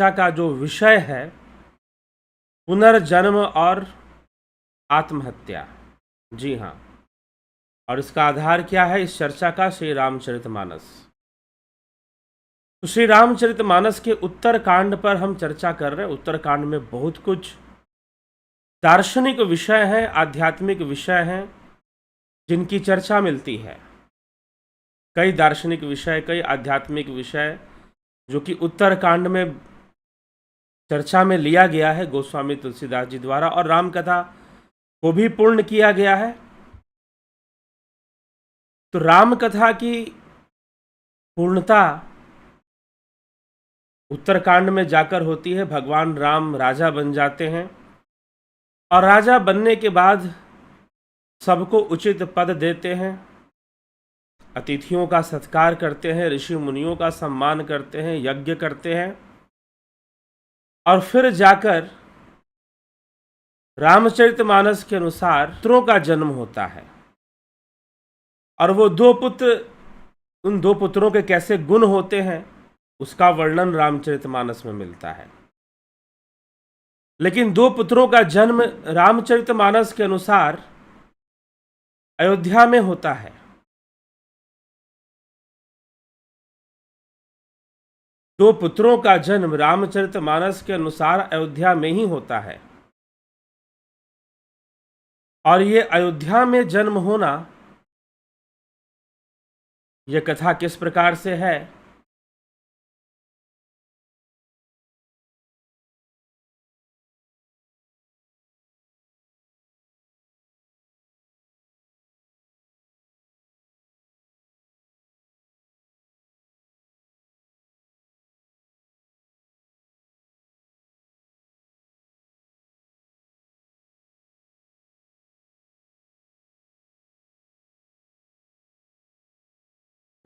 चर्चा का जो विषय है पुनर्जन्म और आत्महत्या। जी हाँ, और इसका आधार क्या है इस चर्चा का? श्री रामचरितमानस। तो श्री रामचरितमानस के उत्तर कांड पर हम चर्चा कर रहे हैं। उत्तर कांड में बहुत कुछ दार्शनिक विषय हैं, आध्यात्मिक विषय हैं जिनकी चर्चा मिलती है। कई दार्शनिक विषय, कई आध्यात्मिक विषय जो कि उत्तर कांड में चर्चा में लिया गया है गोस्वामी तुलसीदास जी द्वारा, और राम कथा को भी पूर्ण किया गया है। तो राम कथा की पूर्णता उत्तरकांड में जाकर होती है। भगवान राम राजा बन जाते हैं और राजा बनने के बाद सबको उचित पद देते हैं, अतिथियों का सत्कार करते हैं, ऋषि मुनियों का सम्मान करते हैं, यज्ञ करते हैं, और फिर जाकर रामचरितमानस के अनुसार पुत्रों का जन्म होता है। और वो दो पुत्र, उन दो पुत्रों के कैसे गुण होते हैं उसका वर्णन रामचरितमानस में मिलता है। लेकिन दो पुत्रों का जन्म रामचरितमानस के अनुसार अयोध्या में होता है। दो पुत्रों का जन्म रामचरितमानस के अनुसार अयोध्या में ही होता है। और ये अयोध्या में जन्म होना, यह कथा किस प्रकार से है?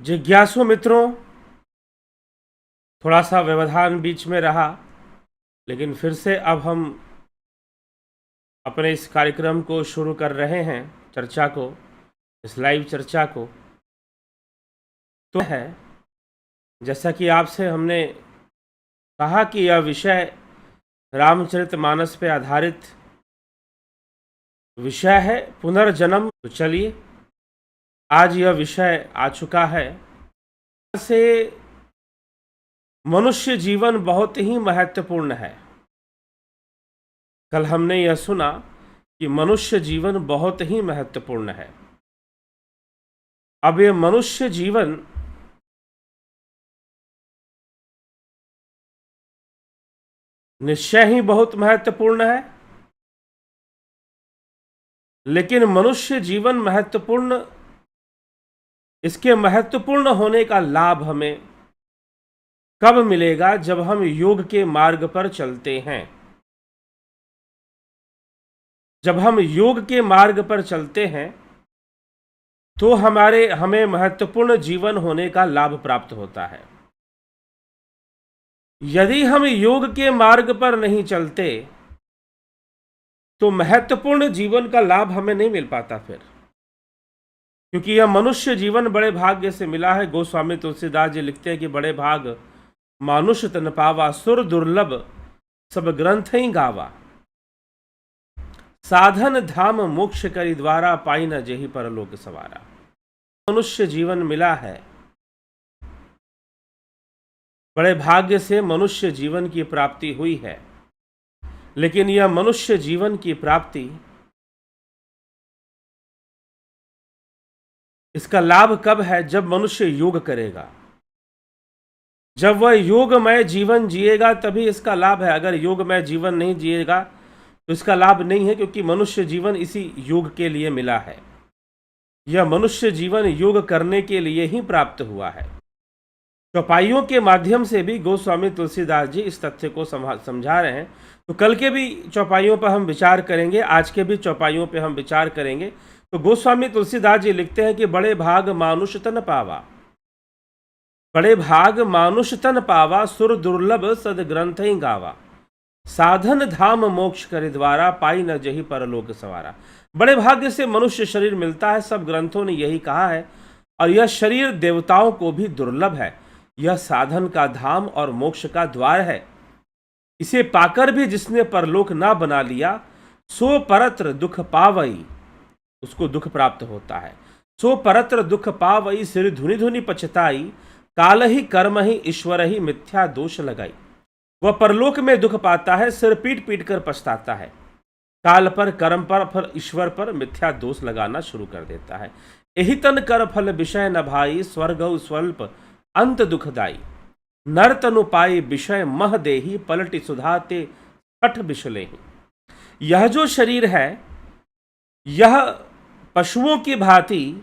जिज्ञासु मित्रों, थोड़ा सा व्यवधान बीच में रहा, लेकिन फिर से अब हम अपने इस कार्यक्रम को शुरू कर रहे हैं, चर्चा को, इस लाइव चर्चा को। तो है, जैसा कि आपसे हमने कहा कि यह विषय रामचरितमानस पे आधारित विषय है, पुनर्जन्म। तो चलिए, आज यह विषय आ चुका है। से मनुष्य जीवन बहुत ही महत्वपूर्ण है। कल हमने यह सुना कि मनुष्य जीवन बहुत ही महत्वपूर्ण है। अब यह मनुष्य जीवन निश्चय ही बहुत महत्वपूर्ण है, लेकिन मनुष्य जीवन महत्वपूर्ण, इसके महत्वपूर्ण होने का लाभ हमें कब मिलेगा? जब हम योग के मार्ग पर चलते हैं। जब हम योग के मार्ग पर चलते हैं तो हमें महत्वपूर्ण जीवन होने का लाभ प्राप्त होता है। यदि हम योग के मार्ग पर नहीं चलते तो महत्वपूर्ण जीवन का लाभ हमें नहीं मिल पाता फिर, क्योंकि यह मनुष्य जीवन बड़े भाग्य से मिला है। गोस्वामी तुलसीदास जी लिखते हैं कि बड़े भाग मानुष तन पावा, सुर दुर्लभ सब ग्रंथ ही गावा, साधन धाम मोक्ष करी द्वारा, पाई न जेहि परलोक सवारा। मनुष्य जीवन मिला है, बड़े भाग्य से मनुष्य जीवन की प्राप्ति हुई है। लेकिन यह मनुष्य जीवन की प्राप्ति, इसका लाभ कब है? जब मनुष्य योग करेगा, जब वह योगमय जीवन जिएगा तभी इसका लाभ है। अगर योगमय जीवन नहीं जिएगा तो इसका लाभ नहीं है, क्योंकि मनुष्य जीवन इसी योग के लिए मिला है। यह मनुष्य जीवन योग करने के लिए ही प्राप्त हुआ है। चौपाइयों के माध्यम से भी गोस्वामी तुलसीदास जी इस तथ्य को समझा रहे हैं। तो कल के भी चौपाइयों पर हम विचार करेंगे, आज के भी चौपाइयों पर हम विचार करेंगे। तो गोस्वामी तुलसीदास जी लिखते हैं कि बड़े भाग मानुष तन पावा, बड़े भाग मानुष तन पावा, सुर दुर्लभ सद ग्रंथ ही गावा, साधन धाम मोक्ष करे द्वारा, पाई न जही परलोक सवारा। बड़े भाग्य से मनुष्य शरीर मिलता है, सब ग्रंथों ने यही कहा है। और यह शरीर देवताओं को भी दुर्लभ है। यह साधन का धाम और मोक्ष का द्वार है। इसे पाकर भी जिसने परलोक ना बना लिया, सो परत्र दुख पावई, उसको दुख प्राप्त होता है। सो परत्र दुख पावई, सिर धुनि धुनि पछताई, काल ही कर्म ही ईश्वर ही मिथ्या दोष लगाई। वह परलोक में दुख पाता है, सिर पीट पीट कर पछताता है, काल पर, कर्म पर, फिर ईश्वर पर मिथ्या दोष लगाना शुरू कर देता है। यही तन कर फल विषय न भाई, स्वर्गौ स्वल्प अंत दुखदाई, नर तनु पाई विषय मह देही, पलटि सुधाते कठ बिशले। यह जो शरीर है, यह पशुओं की भांति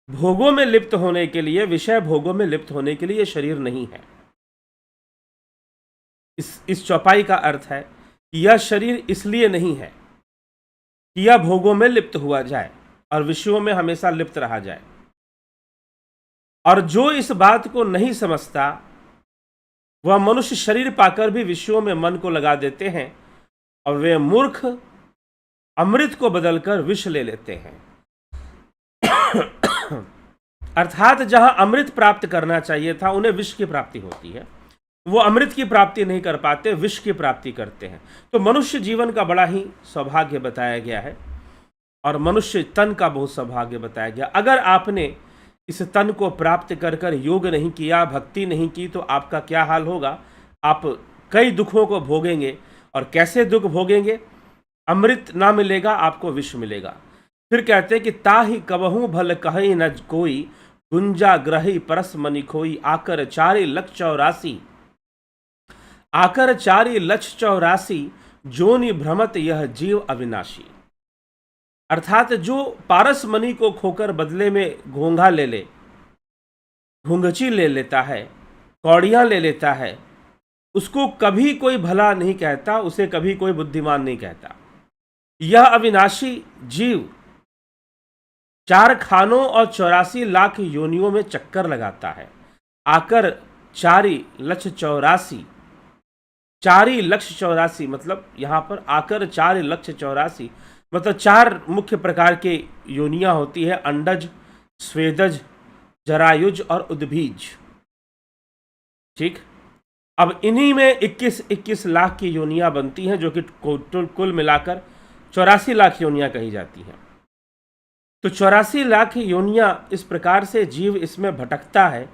भोगों में लिप्त होने के लिए, विषय भोगों में लिप्त होने के लिए यह शरीर नहीं है। इस चौपाई का अर्थ है कि यह शरीर इसलिए नहीं है कि यह भोगों में लिप्त हुआ जाए और विषयों में हमेशा लिप्त रहा जाए। और जो इस बात को नहीं समझता, वह मनुष्य शरीर पाकर भी विषयों में मन को लगा देते हैं और वे मूर्ख अमृत को बदलकर विष ले लेते हैं। अर्थात जहां अमृत प्राप्त करना चाहिए था, उन्हें विष की प्राप्ति होती है। वो अमृत की प्राप्ति नहीं कर पाते, विष की प्राप्ति करते हैं। तो मनुष्य जीवन का बड़ा ही सौभाग्य बताया गया है और मनुष्य तन का बहुत सौभाग्य बताया गया। अगर आपने इस तन को प्राप्त कर कर योग नहीं किया, भक्ति नहीं की, तो आपका क्या हाल होगा? आप कई दुखों को भोगेंगे। और कैसे दुख भोगेंगे? अमृत ना मिलेगा, आपको विष मिलेगा। फिर कहते हैं कि ताहि कबहू भल कहि न कोई, गुंजा ग्रही परस मनि खोई, आकर 4,84,84 आकर 4,84,84 जोनि भ्रमत यह जीव अविनाशी। अर्थात जो पारस मणि को खोकर बदले में घोंघा ले ले, घुंघची ले लेता है, कौड़ियां ले लेता है, उसको कभी कोई भला नहीं कहता, उसे कभी कोई बुद्धिमान नहीं कहता। यह अविनाशी जीव 4 खानों और 84 लाख योनियों में चक्कर लगाता है। आकर 4,84,84, 4,84,84 मतलब यहां पर आकर 4,84,84 मतलब 4 मुख्य प्रकार के योनियां होती है: अंडज, स्वेदज, जरायुज और उद्भिज। ठीक, अब इन्हीं में 21 लाख की योनियां बनती हैं, जो कि कुल मिलाकर 84 लाख योनियां कही जाती हैं। तो 84 लाख योनियां इस प्रकार से जीव इसमें भटकता है,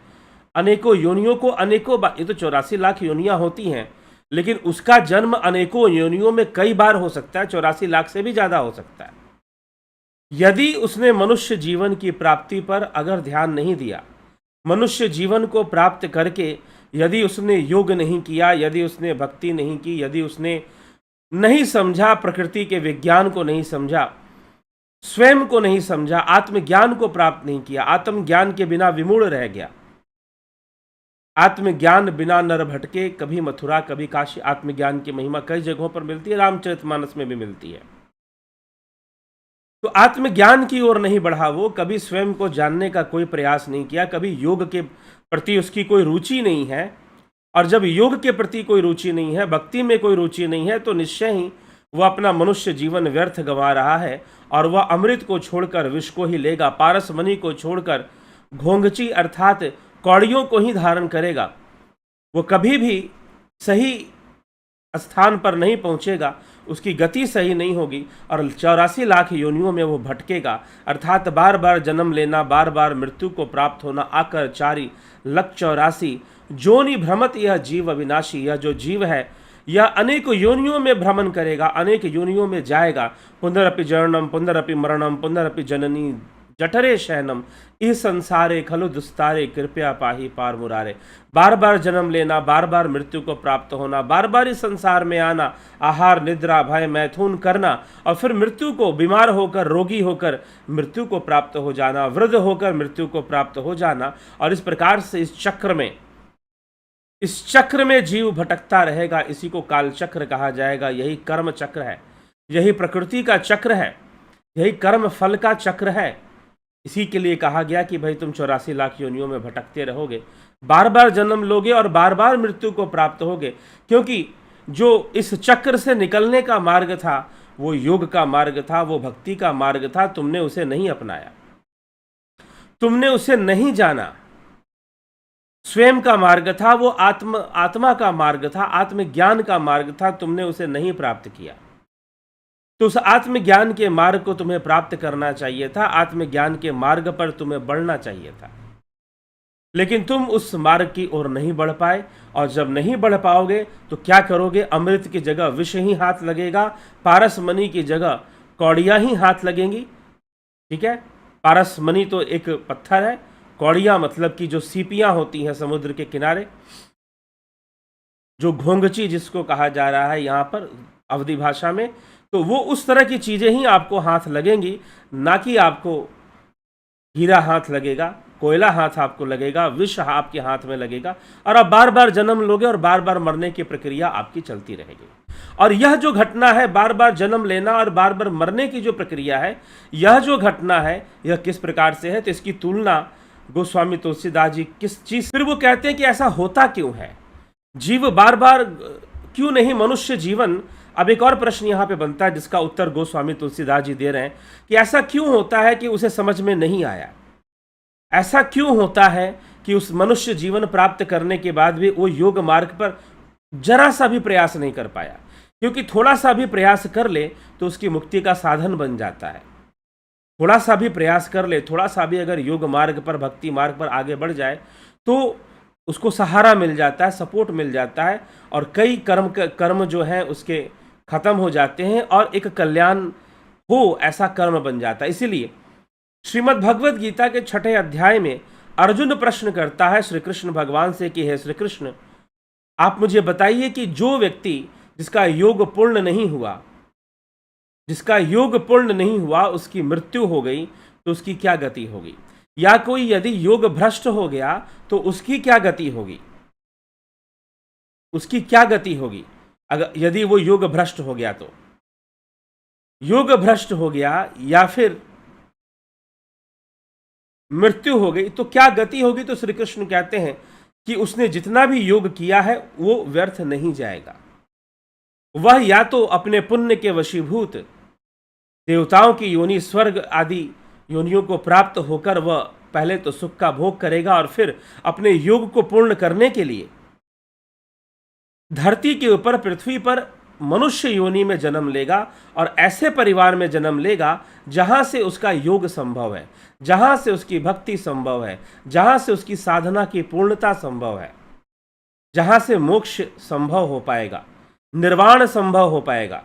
अनेकों योनियों को अनेकों बार। ये तो 84 लाख योनियां होती हैं, लेकिन उसका जन्म अनेकों योनियों में कई बार हो सकता है, 84 लाख से भी ज्यादा हो सकता है। यदि उसने मनुष्य जीवन की प्राप्ति पर अगर ध्यान नहीं दिया, मनुष्य जीवन को प्राप्त करके यदि उसने योग नहीं किया, यदि उसने भक्ति नहीं की, यदि उसने नहीं समझा, प्रकृति के विज्ञान को नहीं समझा, स्वयं को नहीं समझा, आत्मज्ञान को प्राप्त नहीं किया, आत्मज्ञान के बिना विमूढ़ रह गया, आत्मज्ञान बिना नर भटके, कभी मथुरा कभी काशी। आत्मज्ञान की महिमा कई जगहों पर मिलती है, रामचरितमानस में भी मिलती है। तो आत्मज्ञान की ओर नहीं बढ़ा वो, कभी स्वयं को जानने का कोई प्रयास नहीं किया, कभी योग के प्रति उसकी कोई रुचि नहीं है। और जब योग के प्रति कोई रुचि नहीं है, भक्ति में कोई रुचि नहीं है, तो निश्चय ही वह अपना मनुष्य जीवन व्यर्थ गंवा रहा है और वह अमृत को छोड़कर विष को ही लेगा, पारस मणि को छोड़कर घोंघची अर्थात कौड़ियों को ही धारण करेगा। वो कभी भी सही स्थान पर नहीं पहुंचेगा, उसकी गति सही नहीं होगी और 84 लाख योनियों में वो भटकेगा। अर्थात बार बार जन्म लेना, बार बार मृत्यु को प्राप्त होना। आकर 4,84,84 जोनि भ्रमत यह जीव अविनाशी। यह जो जीव है, यह अनेक योनियों में भ्रमण करेगा, अनेक योनियों में जाएगा। पुनरपि जननम पुनरपि मरणम पुनरपि जननी जठरे शयनम, इस संसारे खलु दुस्तारे, कृपया पाही पार मुरारे। बार बार जन्म लेना, बार बार मृत्यु को प्राप्त होना, बार बार इस संसार में आना, आहार निद्रा भय मैथुन करना और फिर मृत्यु को, बीमार होकर, रोगी होकर मृत्यु को प्राप्त हो जाना, वृद्ध होकर मृत्यु को प्राप्त हो जाना। और इस प्रकार से इस चक्र में जीव भटकता रहेगा। इसी को काल चक्र कहा जाएगा। यही कर्म चक्र है, यही प्रकृति का चक्र है, यही कर्म फल का चक्र है। इसी के लिए कहा गया कि भाई तुम 84 लाख योनियों में भटकते रहोगे, बार बार जन्म लोगे और बार बार मृत्यु को प्राप्त होगे। क्योंकि जो इस चक्र से निकलने का मार्ग था, वो योग का मार्ग था, वो भक्ति का मार्ग था। तुमने उसे नहीं अपनाया, तुमने उसे नहीं जाना। स्वयं का मार्ग था, वो आत्मा का मार्ग था, आत्मज्ञान का मार्ग था, तुमने उसे नहीं प्राप्त किया। तो उस आत्मज्ञान के मार्ग को तुम्हें प्राप्त करना चाहिए था, आत्मज्ञान के मार्ग पर तुम्हें बढ़ना चाहिए था, लेकिन तुम उस मार्ग की ओर नहीं बढ़ पाए। और जब नहीं बढ़ पाओगे तो क्या करोगे? अमृत की जगह विष ही हाथ लगेगा, पारसमणि की जगह कौड़ियां ही हाथ लगेंगी। ठीक है, पारसमणि तो एक पत्थर है, कौड़ियां मतलब कि जो सीपियां होती हैं समुद्र के किनारे, जो घोंघची जिसको कहा जा रहा है यहाँ पर अवधी भाषा में, तो वो उस तरह की चीजें ही आपको हाथ लगेंगी, ना कि आपको हीरा हाथ लगेगा, कोयला हाथ आपको लगेगा, विष आपके हाथ में लगेगा, और आप बार बार जन्म लोगे और बार बार मरने की प्रक्रिया आपकी चलती रहेगी। और यह जो घटना है, बार बार जन्म लेना और बार बार मरने की जो प्रक्रिया है, यह जो घटना है, यह किस प्रकार से है? तो इसकी तुलना गोस्वामी तुलसीदास जी किस चीज, फिर वो कहते हैं कि ऐसा होता क्यों है, जीव बार बार क्यों नहीं मनुष्य जीवन। अब एक और प्रश्न यहाँ पे बनता है जिसका उत्तर गोस्वामी तुलसीदास जी दे रहे हैं कि ऐसा क्यों होता है कि उसे समझ में नहीं आया, ऐसा क्यों होता है कि उस मनुष्य जीवन प्राप्त करने के बाद भी वो योग मार्ग पर जरा सा भी प्रयास नहीं कर पाया। क्योंकि थोड़ा सा भी प्रयास कर ले तो उसकी मुक्ति का साधन बन जाता है। थोड़ा सा भी प्रयास कर ले, थोड़ा सा भी अगर योग मार्ग पर, भक्ति मार्ग पर आगे बढ़ जाए तो उसको सहारा मिल जाता है, सपोर्ट मिल जाता है, और कई कर्म जो है उसके खत्म हो जाते हैं और एक कल्याण हो ऐसा कर्म बन जाता है। इसीलिए श्रीमद् भगवत गीता के 6ठे अध्याय में अर्जुन प्रश्न करता है श्री कृष्ण भगवान से कि हे श्री कृष्ण, आप मुझे बताइए कि जो व्यक्ति जिसका योग पूर्ण नहीं हुआ, जिसका योग पूर्ण नहीं हुआ, उसकी मृत्यु हो गई तो उसकी क्या गति होगी? या कोई यदि योग भ्रष्ट हो गया तो उसकी क्या गति होगी? उसकी क्या गति होगी अगर यदि वो योग भ्रष्ट हो गया? तो योग भ्रष्ट हो गया या फिर मृत्यु हो गई तो क्या गति होगी? तो श्री कृष्ण कहते हैं कि उसने जितना भी योग किया है वो व्यर्थ नहीं जाएगा। वह या तो अपने पुण्य के वशीभूत देवताओं की योनि, स्वर्ग आदि योनियों को प्राप्त होकर वह पहले तो सुख का भोग करेगा और फिर अपने योग को पूर्ण करने के लिए धरती के ऊपर, पृथ्वी पर मनुष्य योनि में जन्म लेगा और ऐसे परिवार में जन्म लेगा जहां से उसका योग संभव है, जहां से उसकी भक्ति संभव है, जहां से उसकी साधना की पूर्णता संभव है, जहां से मोक्ष संभव हो पाएगा, निर्वाण संभव हो पाएगा।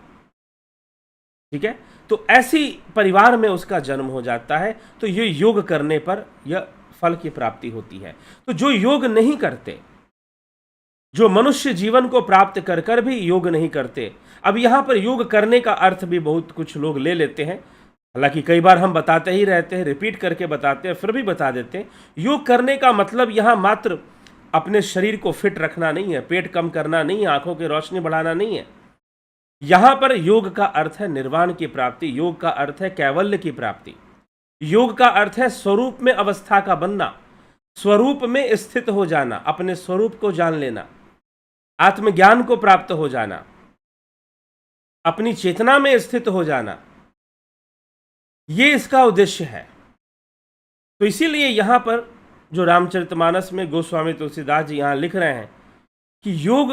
ठीक है, तो ऐसी परिवार में उसका जन्म हो जाता है, तो ये योग करने पर यह फल की प्राप्ति होती है। तो जो योग नहीं करते, जो मनुष्य जीवन को प्राप्त कर कर भी योग नहीं करते, अब यहां पर योग करने का अर्थ भी बहुत कुछ लोग ले लेते हैं, हालांकि कई बार हम बताते ही रहते हैं, रिपीट करके बताते हैं, फिर भी बता देते हैं। योग करने का मतलब यहां मात्र अपने शरीर को फिट रखना नहीं है, पेट कम करना नहीं है, आंखों की रोशनी बढ़ाना नहीं है। यहां पर योग का अर्थ है निर्वाण की प्राप्ति, योग का अर्थ है कैवल्य की प्राप्ति, योग का अर्थ है स्वरूप में अवस्था का बनना, स्वरूप में स्थित हो जाना, अपने स्वरूप को जान लेना, आत्मज्ञान को प्राप्त हो जाना, अपनी चेतना में स्थित हो जाना, ये इसका उद्देश्य है। तो इसीलिए यहां पर जो रामचरितमानस में गोस्वामी तुलसीदास जी यहां लिख रहे हैं कि योग,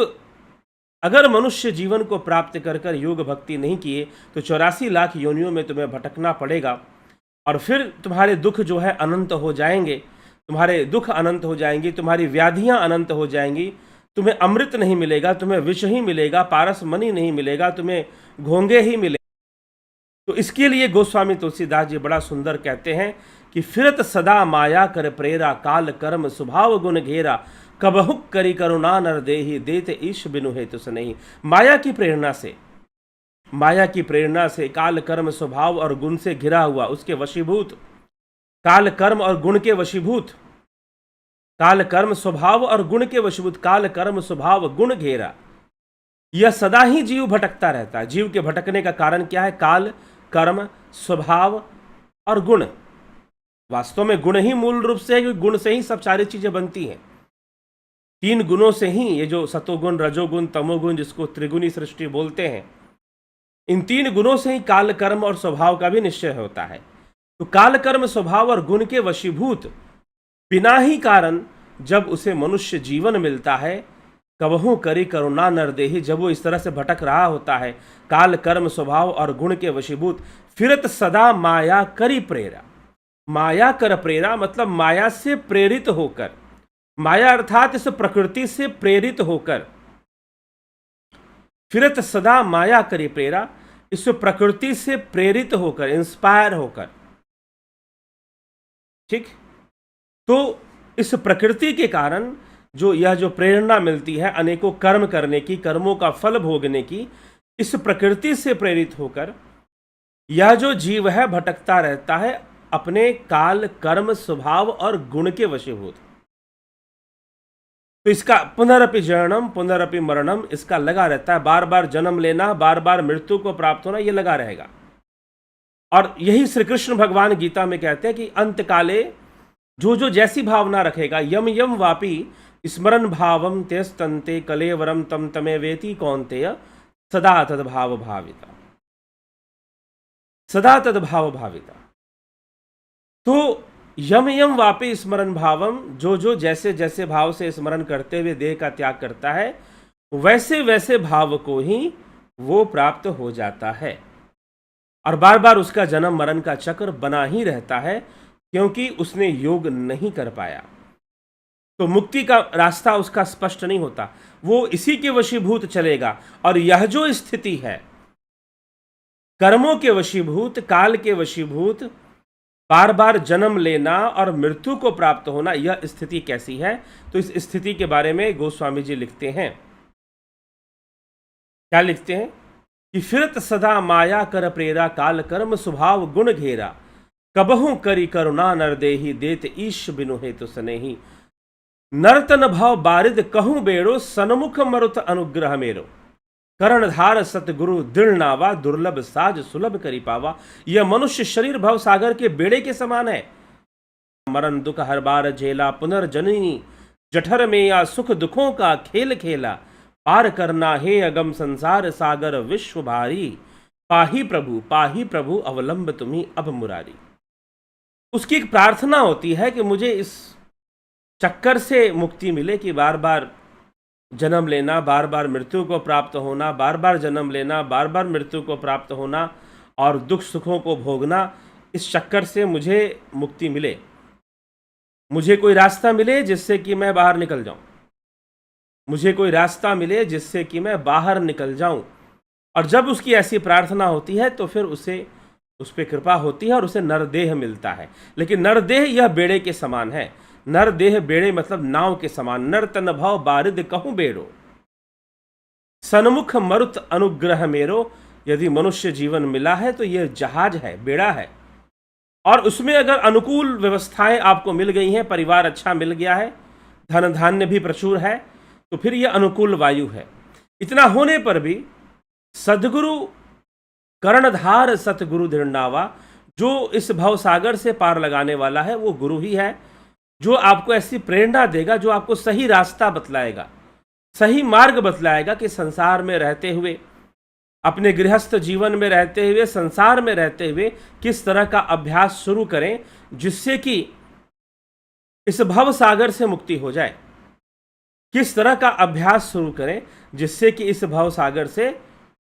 अगर मनुष्य जीवन को प्राप्त कर कर योग भक्ति नहीं किए तो 84 लाख योनियों में तुम्हें भटकना पड़ेगा और फिर तुम्हारे दुख जो है अनंत हो जाएंगे, तुम्हारे दुख अनंत हो जाएंगी, तुम्हारी व्याधियां अनंत हो जाएंगी, तुम्हें अमृत नहीं मिलेगा, तुम्हें विष ही मिलेगा, पारसमणि नहीं मिलेगा, तुम्हें घोंगे ही मिलेगा। तो इसके लिए गोस्वामी तुलसीदास जी बड़ा सुंदर कहते हैं कि फिरत सदा माया कर प्रेरा, काल कर्म स्वभाव गुण घेरा, कबहुक करी करुणा नर देहि, देते ईश बिनु हेतु सनहि। माया की प्रेरणा से, माया की प्रेरणा से, काल कर्म स्वभाव और गुण से घिरा हुआ, उसके वशीभूत, काल कर्म और गुण के वशीभूत, काल कर्म स्वभाव और गुण के वशीभूत, काल कर्म स्वभाव गुण घेरा, यह सदा ही जीव भटकता रहता है। जीव के भटकने का कारण क्या है? काल कर्म स्वभाव और गुण। वास्तव में गुण ही मूल रूप से है, क्योंकि गुण से ही सब सारी चीजें बनती हैं। 3 गुणों से ही, ये जो सतोगुण, रजोगुण, तमोगुण, जिसको त्रिगुणी सृष्टि बोलते हैं, इन 3 गुणों से ही काल कर्म और स्वभाव का भी निश्चय होता है। तो काल कर्म स्वभाव और गुण के वशीभूत बिना ही कारण जब उसे मनुष्य जीवन मिलता है, कबहू करी करुणा नरदेही, जब वो इस तरह से भटक रहा होता है, काल कर्म स्वभाव और गुण के वशीभूत, फिरत सदा माया करी प्रेरा। माया कर प्रेरा मतलब माया से प्रेरित होकर, माया अर्थात इस प्रकृति से प्रेरित होकर, फिरत सदा माया करी प्रेरा, इस प्रकृति से प्रेरित होकर, इंस्पायर होकर। ठीक, तो इस प्रकृति के कारण जो प्रेरणा मिलती है अनेकों कर्म करने की, कर्मों का फल भोगने की, इस प्रकृति से प्रेरित होकर यह जो जीव है भटकता रहता है अपने काल कर्म स्वभाव और गुण के वशीभूत। तो इसका पुनरपि जननम पुनरपि मरणम, इसका लगा रहता है, बार बार जन्म लेना, बार बार मृत्यु को प्राप्त होना, ये लगा रहेगा। और यही श्री कृष्ण भगवान गीता में कहते हैं कि अंत काले जो जैसी भावना रखेगा, यम यम वापी स्मरण भावम तेस्तंते कलेवरम तम तमे वेति कौन्तेय सदा तद्भाव भाविता, सदा तद्भाव भाविता। तो यम यम वापी स्मरण भावम, जो जैसे जैसे भाव से स्मरण करते हुए देह का त्याग करता है, वैसे वैसे भाव को ही वो प्राप्त हो जाता है। और बार बार उसका जन्म मरण का चक्र बना ही रहता है, क्योंकि उसने योग नहीं कर पाया। तो मुक्ति का रास्ता उसका स्पष्ट नहीं होता, वो इसी के वशीभूत चलेगा। और यह जो स्थिति है, कर्मों के वशीभूत, काल के वशीभूत, बार बार जन्म लेना और मृत्यु को प्राप्त होना, यह स्थिति कैसी है? तो इस स्थिति के बारे में गोस्वामी जी लिखते हैं, क्या लिखते हैं कि फिरत सदा माया कर प्रेरा, काल कर्म स्वभाव गुण घेरा, कबहू करी करुणा नरदेही, देत ईश बिनु हेतु सनेही, नर्तन भाव बारिद कहूं बेड़ो, सन्मुख मरुत अनुग्रह मेरो, कर्णधार सतगुरु दृढ़ नावा, दुर्लभ साज सुलभ करी पावा। यह मनुष्य शरीर भव सागर के बेड़े के समान है, मरण दुख हर बार झेला, पुनर्जननी जठर में या सुख दुखों का खेल खेला, पार करना हे अगम संसार सागर विश्व भारी, पाही प्रभु अवलंब तुम्ही अब मुरारी। उसकी एक प्रार्थना होती है कि मुझे इस चक्कर से मुक्ति मिले कि बार बार जन्म लेना, बार बार मृत्यु को प्राप्त होना, बार बार जन्म लेना, बार बार मृत्यु को प्राप्त होना और दुख सुखों को भोगना, इस चक्कर से मुझे मुक्ति मिले, मुझे कोई रास्ता मिले जिससे कि मैं बाहर निकल जाऊं, मुझे कोई रास्ता मिले जिससे कि मैं बाहर निकल जाऊं। और जब उसकी ऐसी प्रार्थना होती है तो फिर उसे उस पर कृपा होती है और उसे नरदेह मिलता है। लेकिन नरदेह यह बेड़े के समान है, नरदेह बेड़े मतलब नाव के समान। नर तन भव बारिद कहूं बेड़ो, सन्मुख मरुत अनुग्रह मेरो। यदि मनुष्य जीवन मिला है तो यह जहाज है, बेड़ा है, और उसमें अगर अनुकूल व्यवस्थाएं आपको मिल गई हैं, परिवार अच्छा मिल गया है, धन धान्य भी प्रचुर है, तो फिर यह अनुकूल वायु है। इतना होने पर भी सद्गुरु कर्णधार सतगुरु दृढ़नावा, जो इस भव सागर से पार लगाने वाला है, वो गुरु ही है, जो आपको ऐसी प्रेरणा देगा, जो आपको सही रास्ता बतलाएगा, सही मार्ग बतलाएगा कि संसार में रहते हुए, अपने गृहस्थ जीवन में रहते हुए, संसार में रहते हुए किस तरह का अभ्यास शुरू करें जिससे कि इस भव सागर से मुक्ति हो जाए, किस तरह का अभ्यास शुरू करें जिससे कि इस भव सागर से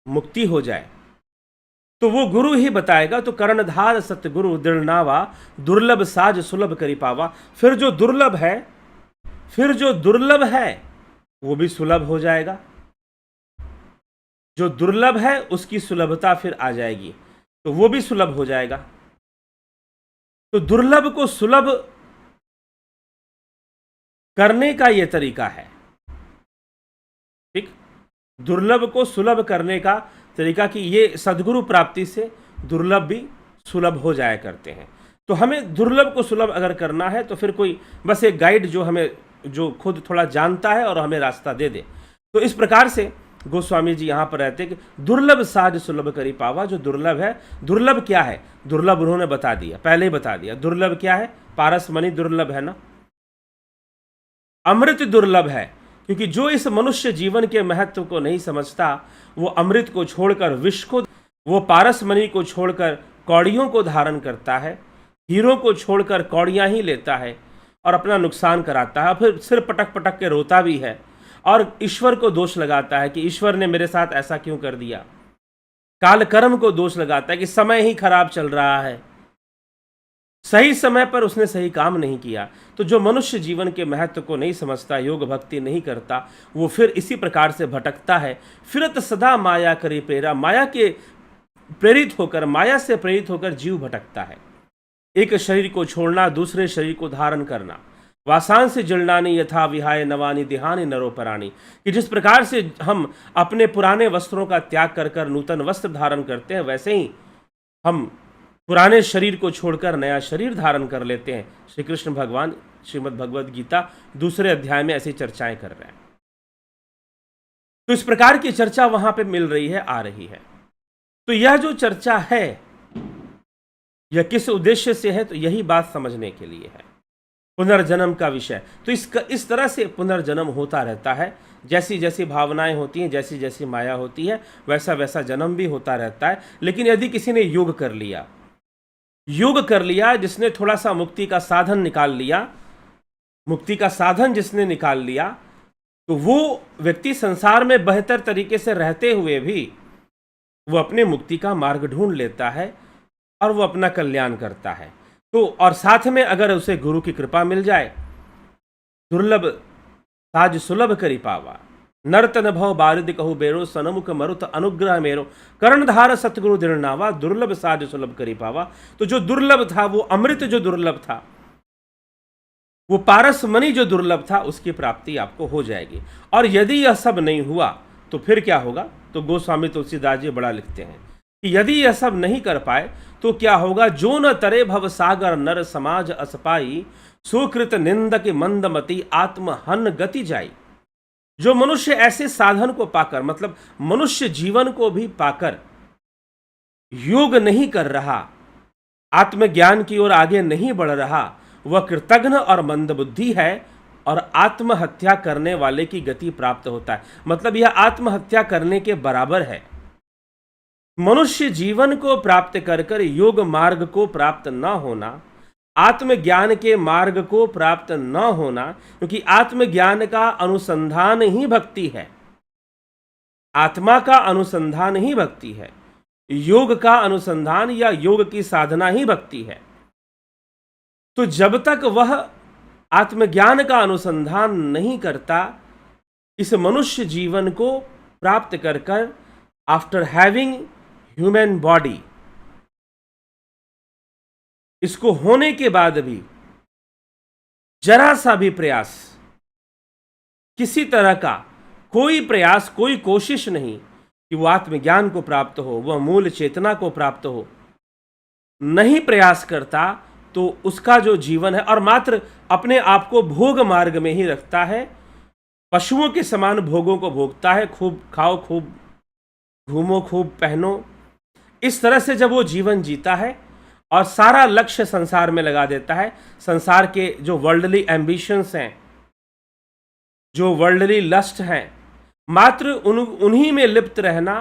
मुक्ति हो जाए, तो वो गुरु ही बताएगा। तो कर्णधार सतगुरु दृढ़नावा, दुर्लभ साज सुलभ करी पावा। फिर जो दुर्लभ है वो भी सुलभ हो जाएगा, जो दुर्लभ है उसकी सुलभता फिर आ जाएगी, तो वो भी सुलभ हो जाएगा। तो दुर्लभ को सुलभ करने का यह तरीका है, ठीक, दुर्लभ को सुलभ करने का तरीका कि ये सद्गुरु प्राप्ति से दुर्लभ भी सुलभ हो जाया करते हैं। तो हमें दुर्लभ को सुलभ अगर करना है तो फिर कोई बस एक गाइड जो खुद थोड़ा जानता है और हमें रास्ता दे दे। तो इस प्रकार से गोस्वामी जी यहाँ पर रहते हैं कि दुर्लभ साज सुलभ करी पावा। जो दुर्लभ है, दुर्लभ क्या है? दुर्लभ उन्होंने बता दिया, पहले ही बता दिया। दुर्लभ क्या है? पारस मणि दुर्लभ है ना, अमृत दुर्लभ है, क्योंकि जो इस मनुष्य जीवन के महत्व को नहीं समझता, वो अमृत को छोड़कर विष को, वो पारस मणि को छोड़कर कौड़ियों को धारण करता है, हीरों को छोड़कर कौड़ियां ही लेता है, और अपना नुकसान कराता है, फिर सिर पटक पटक के रोता भी है और ईश्वर को दोष लगाता है कि ईश्वर ने मेरे साथ ऐसा क्यों कर दिया। काल कर्म को दोष लगाता है कि समय ही खराब चल रहा है, सही समय पर उसने सही काम नहीं किया। तो जो मनुष्य जीवन के महत्व को नहीं समझता, योग भक्ति नहीं करता, वो फिर इसी प्रकार से भटकता है। फिरत सदा माया करी प्रेरा, माया के प्रेरित होकर, माया से प्रेरित होकर जीव भटकता है। एक शरीर को छोड़ना, दूसरे शरीर को धारण करना। वासान से जलनानी यथा विहाय नवानी दिहानी नरोपराणी, कि जिस प्रकार से हम अपने पुराने वस्त्रों का त्याग कर कर नूतन वस्त्र धारण करते हैं, वैसे ही हम पुराने शरीर को छोड़कर नया शरीर धारण कर लेते हैं। श्री कृष्ण भगवान श्रीमद् भगवद गीता 2 अध्याय में ऐसी चर्चाएं कर रहे हैं। तो इस प्रकार की चर्चा वहां पे मिल रही है, आ रही है। तो यह जो चर्चा है यह किस उद्देश्य से है, तो यही बात समझने के लिए है, पुनर्जन्म का विषय। तो इस तरह से पुनर्जन्म होता रहता है। जैसी जैसी भावनाएं होती हैं, जैसी जैसी माया होती है, वैसा वैसा जन्म भी होता रहता है। लेकिन यदि किसी ने योग कर लिया, जिसने थोड़ा सा मुक्ति का साधन निकाल लिया, मुक्ति का साधन जिसने निकाल लिया, तो वो व्यक्ति संसार में बेहतर तरीके से रहते हुए भी वो अपने मुक्ति का मार्ग ढूंढ लेता है और वो अपना कल्याण करता है। तो और साथ में अगर उसे गुरु की कृपा मिल जाए, दुर्लभ साज सुलभ करी पावा, नर्तन भव बारिद कहु बेरो, सनमुख मरुत अनुग्रह मेरो, कर्णधार सतगुरु दृढ़नावा, दुर्लभ साज सुलभ करी पावा। तो जो दुर्लभ था, वो अमृत जो दुर्लभ था, वो पारस मणि जो दुर्लभ था, उसकी प्राप्ति आपको हो जाएगी। और यदि यह सब नहीं हुआ तो फिर क्या होगा? तो गोस्वामी तुलसीदास जी बड़ा लिखते हैं कि यदि यह सब नहीं कर पाए तो क्या होगा? जो न तरे भव सागर नर समाज असपाई, सुकृत निंदक मंदमती आत्महन गति जाई। जो मनुष्य ऐसे साधन को पाकर, मतलब मनुष्य जीवन को भी पाकर योग नहीं कर रहा, आत्मज्ञान की ओर आगे नहीं बढ़ रहा, वह कृतघ्न और मंदबुद्धि है और आत्महत्या करने वाले की गति प्राप्त होता है। मतलब यह आत्महत्या करने के बराबर है। मनुष्य जीवन को प्राप्त कर कर योग मार्ग को प्राप्त न होना, आत्मज्ञान के मार्ग को प्राप्त न होना, क्योंकि आत्मज्ञान का अनुसंधान ही भक्ति है, आत्मा का अनुसंधान ही भक्ति है, योग का अनुसंधान या योग की साधना ही भक्ति है। तो जब तक वह आत्मज्ञान का अनुसंधान नहीं करता, इस मनुष्य जीवन को प्राप्त कर कर, आफ्टर हैविंग ह्यूमन बॉडी, इसको होने के बाद भी जरा सा भी प्रयास, किसी तरह का कोई प्रयास, कोई कोशिश नहीं कि वो आत्मज्ञान को प्राप्त हो, वह मूल चेतना को प्राप्त हो, नहीं प्रयास करता, तो उसका जो जीवन है और मात्र अपने आप को भोग मार्ग में ही रखता है, पशुओं के समान भोगों को भोगता है, खूब खाओ, खूब घूमो, खूब पहनो। इस तरह से जब वो जीवन जीता है और सारा लक्ष्य संसार में लगा देता है, संसार के जो वर्ल्डली एम्बिशंस हैं, जो वर्ल्डली लस्ट हैं, मात्र उन्हीं में लिप्त रहना,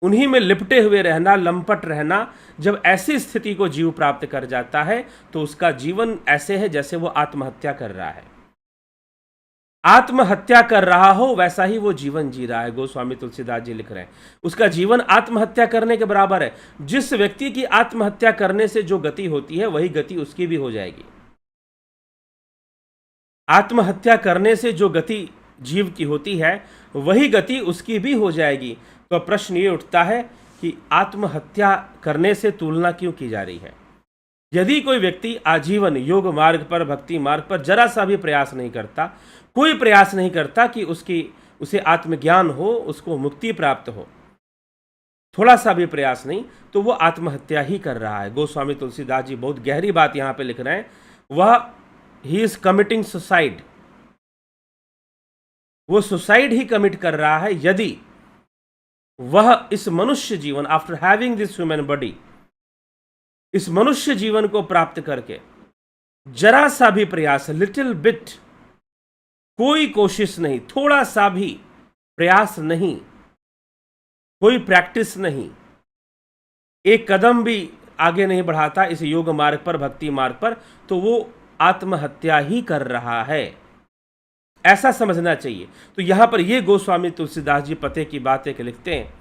उन्हीं में लिपटे हुए रहना, लंपट रहना, जब ऐसी स्थिति को जीव प्राप्त कर जाता है तो उसका जीवन ऐसे है जैसे वो आत्महत्या कर रहा है। आत्महत्या कर रहा हो वैसा ही वो जीवन जी रहा है। गोस्वामी तुलसीदास जी लिख रहे हैं उसका जीवन आत्महत्या करने के बराबर है। जिस व्यक्ति की आत्महत्या करने से जो गति होती है वही गति उसकी भी हो जाएगी। आत्महत्या करने से जो गति जीव की होती है वही गति उसकी भी हो जाएगी। तो प्रश्न ये उठता है कि आत्महत्या करने से तुलना क्यों की जा रही है? यदि कोई व्यक्ति आजीवन योग मार्ग पर, भक्ति मार्ग पर जरा सा भी प्रयास नहीं करता, कोई प्रयास नहीं करता कि उसे आत्मज्ञान हो, उसको मुक्ति प्राप्त हो, थोड़ा सा भी प्रयास नहीं, तो वो आत्महत्या ही कर रहा है। गोस्वामी तुलसीदास जी बहुत गहरी बात यहाँ पे लिख रहे हैं। वह ही इज कमिटिंग सुसाइड, वो सुसाइड ही कमिट कर रहा है यदि वह इस मनुष्य जीवन, after having this human body, इस मनुष्य जीवन को प्राप्त करके जरा सा भी प्रयास, लिटिल बिट, कोई कोशिश नहीं, थोड़ा सा भी प्रयास नहीं, कोई प्रैक्टिस नहीं, एक कदम भी आगे नहीं बढ़ाता इस योग मार्ग पर, भक्ति मार्ग पर, तो वो आत्महत्या ही कर रहा है, ऐसा समझना चाहिए। तो यहां पर ये गोस्वामी तुलसीदास जी पते की बात एक लिखते हैं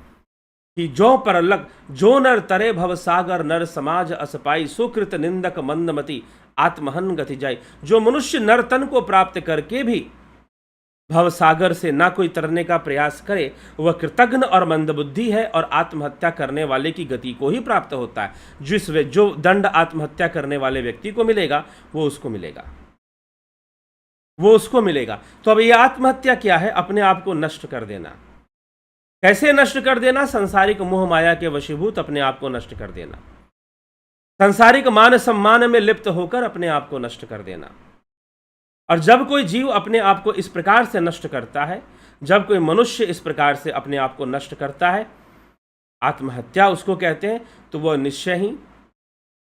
कि जो परलग जो नर तरे भव सागर नर समाज असपाई सुकृत निंदक मंदमति आत्महन गति जाई। जो मनुष्य नरतन को प्राप्त करके भी भव सागर से ना कोई तरने का प्रयास करे, वह कृतघ्न और मंदबुद्धि है और आत्महत्या करने वाले की गति को ही प्राप्त होता है। जो दंड आत्महत्या करने वाले व्यक्ति को मिलेगा वो उसको मिलेगा, वो उसको मिलेगा। तो अब ये आत्महत्या क्या है? अपने आप को नष्ट कर देना। कैसे नष्ट कर देना? संसारिक मोह माया के वशीभूत अपने आप को नष्ट कर देना, संसारिक मान सम्मान में लिप्त होकर अपने आप को नष्ट कर देना। और जब कोई जीव अपने आप को इस प्रकार से नष्ट करता है, जब कोई मनुष्य इस प्रकार से अपने आप को नष्ट करता है, आत्महत्या उसको कहते हैं, तो वह निश्चय ही,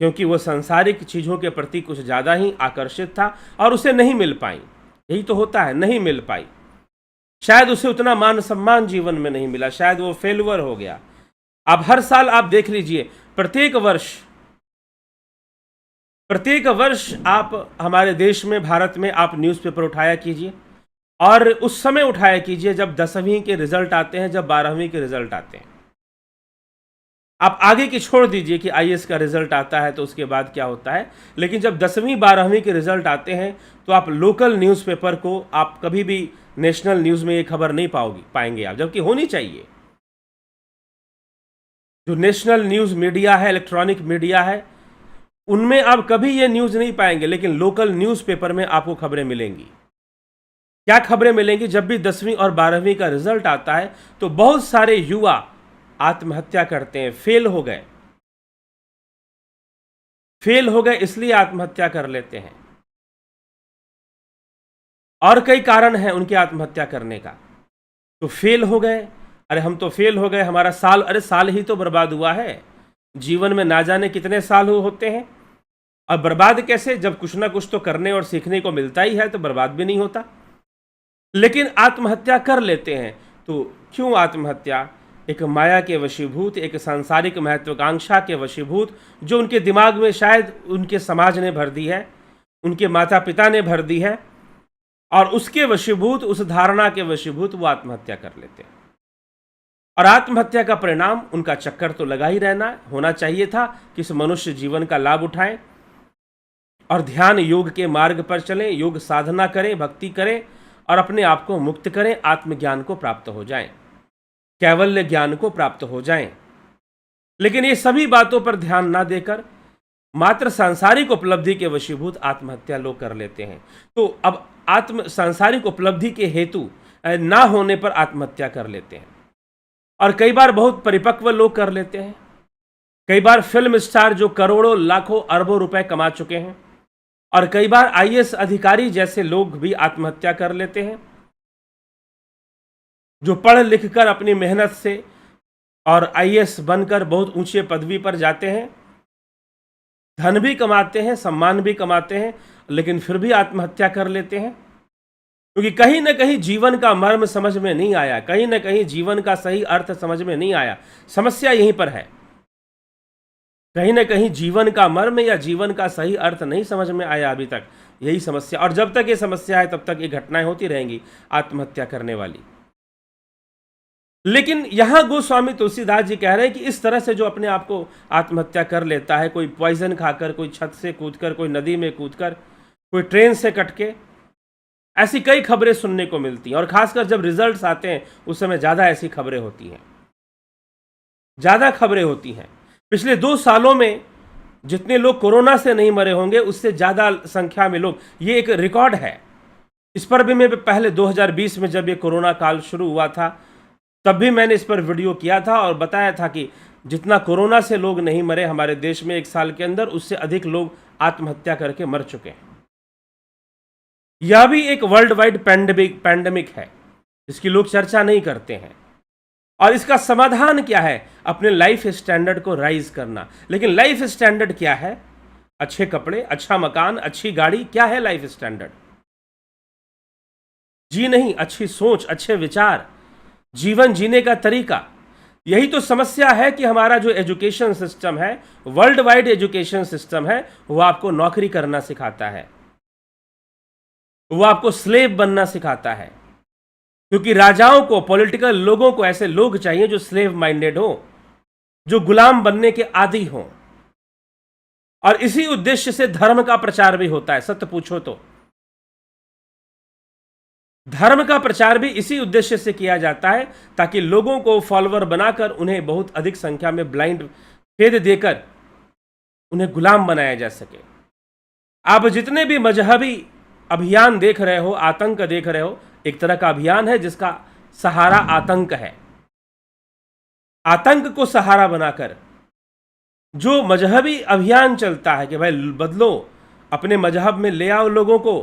क्योंकि वह सांसारिक चीज़ों के प्रति कुछ ज़्यादा ही आकर्षित था और उसे नहीं मिल पाई। यही तो होता है, नहीं मिल पाई। शायद उसे उतना मान सम्मान जीवन में नहीं मिला, शायद वो फेलुअर हो गया। अब हर साल आप देख लीजिए, प्रत्येक वर्ष आप हमारे देश में, भारत में आप न्यूज़पेपर उठाया कीजिए और उस समय उठाया कीजिए जब 10वीं के रिजल्ट आते हैं, जब 12वीं के रिजल्ट आते हैं। आप आगे की छोड़ दीजिए कि आईएएस का रिजल्ट आता है तो उसके बाद क्या होता है, लेकिन जब 10वीं 12वीं के रिजल्ट आते हैं तो आप लोकल न्यूज़पेपर को, आप कभी भी नेशनल न्यूज़ में ये खबर नहीं पाएंगे आप, जबकि होनी चाहिए। जो नेशनल न्यूज़ मीडिया है, इलेक्ट्रॉनिक मीडिया है, उनमें आप कभी ये न्यूज़ नहीं पाएंगे, लेकिन लोकल न्यूज़पेपर में आपको खबरें मिलेंगी। क्या खबरें मिलेंगी? जब भी 10वीं और 12वीं का रिजल्ट आता है तो बहुत सारे युवा आत्महत्या करते हैं। फेल हो गए इसलिए आत्महत्या कर लेते हैं, और कई कारण हैं उनके आत्महत्या करने का। तो फेल हो गए, अरे हम तो फेल हो गए, हमारा साल, अरे साल ही तो बर्बाद हुआ है। जीवन में ना जाने कितने साल होते हैं, और बर्बाद कैसे? जब कुछ ना कुछ तो करने और सीखने को मिलता ही है तो बर्बाद भी नहीं होता। लेकिन आत्महत्या कर लेते हैं। तो क्यों आत्महत्या? एक माया के वशीभूत, एक सांसारिक महत्वाकांक्षा के वशीभूत, जो उनके दिमाग में शायद उनके समाज ने भर दी है, उनके माता पिता ने भर दी है, और उसके वशीभूत, उस धारणा के वशीभूत वो आत्महत्या कर लेते हैं। और आत्महत्या का परिणाम उनका चक्कर तो लगा ही रहना। होना चाहिए था कि इस मनुष्य जीवन का लाभ उठाएं और ध्यान योग के मार्ग पर चलें, योग साधना करें, भक्ति करें और अपने आप को मुक्त करें, आत्मज्ञान को प्राप्त हो जाएं, कैवल्य ज्ञान को प्राप्त हो जाएं। लेकिन ये सभी बातों पर ध्यान ना देकर मात्र सांसारिक उपलब्धि के वशीभूत आत्महत्या लोग कर लेते हैं। तो अब सांसारिक उपलब्धि के हेतु ना होने पर आत्महत्या कर लेते हैं, और कई बार बहुत परिपक्व लोग कर लेते हैं। कई बार फिल्म स्टार जो करोड़ों लाखों अरबों रुपए कमा चुके हैं, और कई बार आईएएस अधिकारी जैसे लोग भी आत्महत्या कर लेते हैं, जो पढ़ लिख कर अपनी मेहनत से और आईएएस बनकर बहुत ऊंचे पदवी पर जाते हैं, धन भी कमाते हैं, सम्मान भी कमाते हैं, लेकिन फिर भी आत्महत्या कर लेते हैं, क्योंकि कहीं ना कहीं जीवन का मर्म समझ में नहीं आया, कहीं ना कहीं जीवन का सही अर्थ समझ में नहीं आया। समस्या यहीं पर है, कहीं ना कहीं जीवन का मर्म या जीवन का सही अर्थ नहीं समझ में आया अभी तक, यही समस्या। और जब तक ये समस्या है तब तक ये घटनाएं होती रहेंगी आत्महत्या करने वाली। लेकिन यहां गोस्वामी तुलसीदास जी कह रहे हैं कि इस तरह से जो अपने आप को आत्महत्या कर लेता है, कोई पॉइजन खाकर, कोई छत से कूदकर, कोई नदी में कूदकर, कोई ट्रेन से कट के, ऐसी कई खबरें सुनने को मिलती हैं। और खासकर जब रिजल्ट्स आते हैं उस समय ज़्यादा ऐसी खबरें होती हैं, ज़्यादा खबरें होती हैं। पिछले 2 सालों में जितने लोग कोरोना से नहीं मरे होंगे उससे ज़्यादा संख्या में लोग, ये एक रिकॉर्ड है। इस पर भी मैं पहले 2020 में जब ये कोरोना काल शुरू हुआ था तब भी मैंने इस पर वीडियो किया था और बताया था कि जितना कोरोना से लोग नहीं मरे हमारे देश में 1 साल के अंदर, उससे अधिक लोग आत्महत्या करके मर चुके हैं। यह भी एक वर्ल्ड वाइड पैंडेमिक है जिसकी लोग चर्चा नहीं करते हैं। और इसका समाधान क्या है? अपने लाइफ स्टैंडर्ड को राइज करना। लेकिन लाइफ स्टैंडर्ड क्या है? अच्छे कपड़े, अच्छा मकान, अच्छी गाड़ी, क्या है लाइफ स्टैंडर्ड? जी नहीं, अच्छी सोच, अच्छे विचार, जीवन जीने का तरीका। यही तो समस्या है कि हमारा जो एजुकेशन सिस्टम है, वर्ल्ड वाइड एजुकेशन सिस्टम है, वो आपको नौकरी करना सिखाता है, वो आपको स्लेव बनना सिखाता है, क्योंकि राजाओं को, पॉलिटिकल लोगों को ऐसे लोग चाहिए जो स्लेव माइंडेड हो, जो गुलाम बनने के आदी हों। और इसी उद्देश्य से धर्म का प्रचार भी होता है। सत्य पूछो तो धर्म का प्रचार भी इसी उद्देश्य से किया जाता है, ताकि लोगों को फॉलोअर बनाकर उन्हें बहुत अधिक संख्या में ब्लाइंड फेद देकर उन्हें गुलाम बनाया जा सके। आप जितने भी मजहबी अभियान देख रहे हो, आतंक देख रहे हो, एक तरह का अभियान है जिसका सहारा आतंक है। आतंक को सहारा बनाकर जो मजहबी अभियान चलता है कि भाई बदलो, अपने मजहब में ले आओ लोगों को,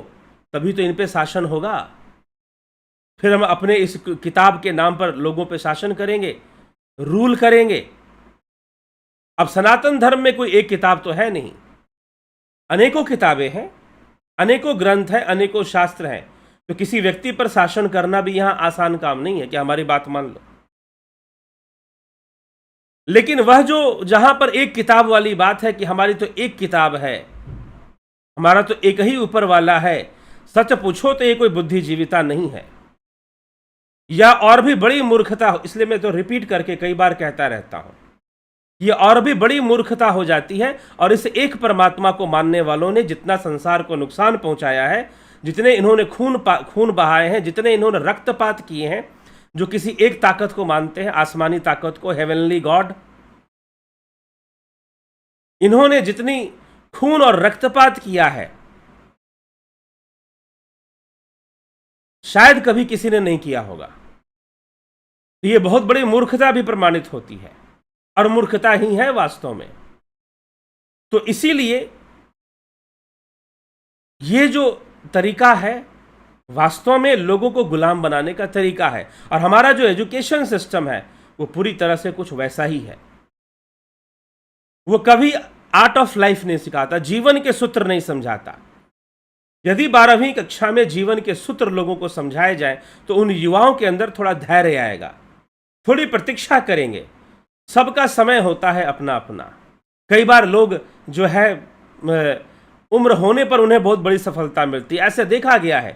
तभी तो इन पे शासन होगा, फिर हम अपने इस किताब के नाम पर लोगों पे शासन करेंगे, रूल करेंगे। अब सनातन धर्म में कोई एक किताब तो है नहीं, अनेकों किताबें हैं, अनेकों ग्रंथ हैं, अनेकों शास्त्र हैं। तो किसी व्यक्ति पर शासन करना भी यहां आसान काम नहीं है कि हमारी बात मान लो। लेकिन वह जो जहां पर एक किताब वाली बात है कि हमारी तो एक किताब है, हमारा तो एक ही ऊपर वाला है, सच पूछो तो ये कोई बुद्धिजीविता नहीं है, या और भी बड़ी मूर्खता हो। इसलिए मैं तो रिपीट करके कई बार कहता रहता हूं, ये और भी बड़ी मूर्खता हो जाती है। और इस एक परमात्मा को मानने वालों ने जितना संसार को नुकसान पहुंचाया है, जितने इन्होंने खून बहाए हैं, जितने इन्होंने रक्तपात किए हैं, जो किसी एक ताकत को मानते हैं, आसमानी ताकत को, हेवनली गॉड, इन्होंने जितनी खून और रक्तपात किया है, शायद कभी किसी ने नहीं किया होगा। तो ये बहुत बड़ी मूर्खता भी प्रमाणित होती है, और मूर्खता ही है वास्तव में। तो इसीलिए ये जो तरीका है वास्तव में लोगों को गुलाम बनाने का तरीका है। और हमारा जो एजुकेशन सिस्टम है वो पूरी तरह से कुछ वैसा ही है। वो कभी आर्ट ऑफ लाइफ नहीं सिखाता, जीवन के सूत्र नहीं समझाता। यदि 12वीं कक्षा में जीवन के सूत्र लोगों को समझाए जाए तो उन युवाओं के अंदर थोड़ा धैर्य आएगा, थोड़ी प्रतीक्षा करेंगे। सबका समय होता है अपना अपना। कई बार लोग जो है उम्र होने पर उन्हें बहुत बड़ी सफलता मिलती है। ऐसे देखा गया है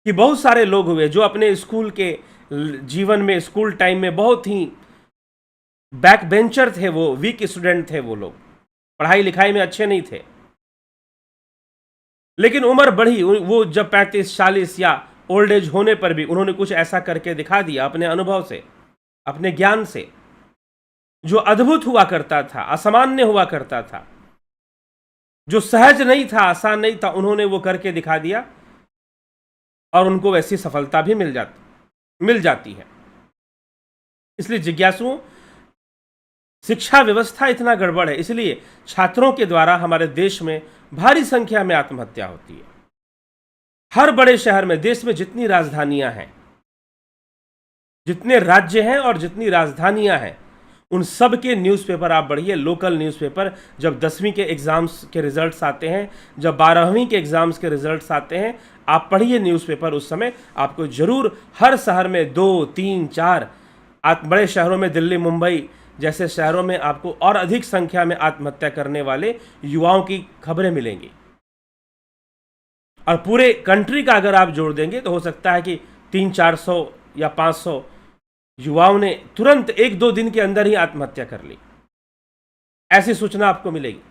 कि बहुत सारे लोग हुए जो अपने स्कूल के जीवन में, स्कूल टाइम में बहुत ही बैक बेंचर थे, वो वीक स्टूडेंट थे, वो लोग पढ़ाई लिखाई में अच्छे नहीं थे। लेकिन उम्र बढ़ी, वो जब 35-40 या ओल्ड एज होने पर भी उन्होंने कुछ ऐसा करके दिखा दिया अपने अनुभव से, अपने ज्ञान से, जो अद्भुत हुआ करता था, असामान्य हुआ करता था, जो सहज नहीं था, आसान नहीं था, उन्होंने वो करके दिखा दिया और उनको वैसी सफलता भी मिल जाती है। इसलिए जिज्ञासुओं, शिक्षा व्यवस्था इतना गड़बड़ है, इसलिए छात्रों के द्वारा हमारे देश में भारी संख्या में आत्महत्या होती है। हर बड़े शहर में, देश में जितनी राजधानियां हैं, जितने राज्य हैं और जितनी राजधानियां हैं, उन सब के न्यूज़पेपर आप पढ़िए, लोकल न्यूज़पेपर। जब 10वीं के एग्ज़ाम्स के रिजल्ट्स आते हैं, जब 12वीं के एग्ज़ाम्स के रिजल्ट्स आते हैं, आप पढ़िए न्यूज़पेपर। उस समय आपको जरूर हर शहर में 2, 3, 4, बड़े शहरों में दिल्ली, मुंबई जैसे शहरों में आपको और अधिक संख्या में आत्महत्या करने वाले युवाओं की खबरें मिलेंगी। और पूरे कंट्री का अगर आप जोड़ देंगे तो हो सकता है कि 300-400 या 500 युवाओं ने तुरंत 1-2 दिन के अंदर ही आत्महत्या कर ली, ऐसी सूचना आपको मिलेगी।